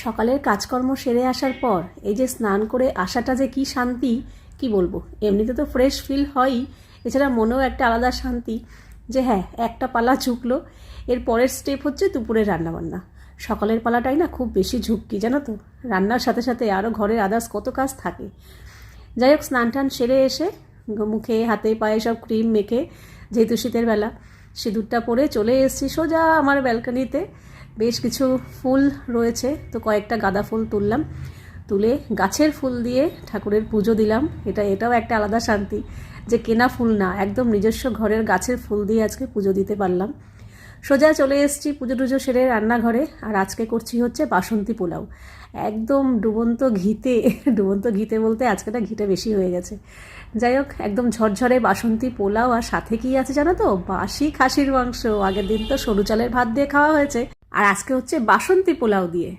সকালের কাজকর্ম সেরে আসার পর এই যে স্নান করে আসাটা যে কি শান্তি, কি বলবো। এমনিতে তো ফ্রেশ ফিল হয়ই, এছাড়া মনেও একটা আলাদা শান্তি যে হ্যাঁ একটা পালা ঝুঁকলো। এর পরের স্টেপ হচ্ছে দুপুরের রান্নাবান্না। সকালের পালাটাই না খুব বেশি ঝুঁকি, জানো তো। রান্নার সাথে সাথে আরও ঘরের আদার্স কত কাজ থাকে। যাই হোক, স্নান টান সেরে এসে মুখে হাতে পায়ে সব ক্রিম মেখে, যেহেতু শীতের বেলা, সিঁদুরটা পরে চলে এসেছি সোজা আমার ব্যালকনিতে। বেশ কিছু ফুল রয়েছে, তো কয়েকটা গাঁদা ফুল তুললাম, তুলে গাছের ফুল দিয়ে ঠাকুরের পুজো দিলাম। এটাও একটা আলাদা শান্তি যে কেনা ফুল না, একদম নিজস্ব ঘরের গাছের ফুল দিয়ে আজকে পুজো দিতে পারলাম। সোজা চলে এসেছি পুজো টুজো সেরে রান্নাঘরে। আর আজকে করছি হচ্ছে বাসন্তী পোলাও, একদম ডুবন্ত ঘিতে। ডুবন্ত ঘিতে বলতে আজকেটা ঘিটা বেশি হয়ে গেছে। যাই হোক, একদম ঝরঝরে বাসন্তী পোলাও। আর সাথে কি আছে জানো তো, বাসি খাসির মাংস। আগের দিন তো সরু চালের ভাত দিয়ে খাওয়া হয়েছে, আর আজকে হচ্ছে বাসন্তী পোলাও দিয়ে।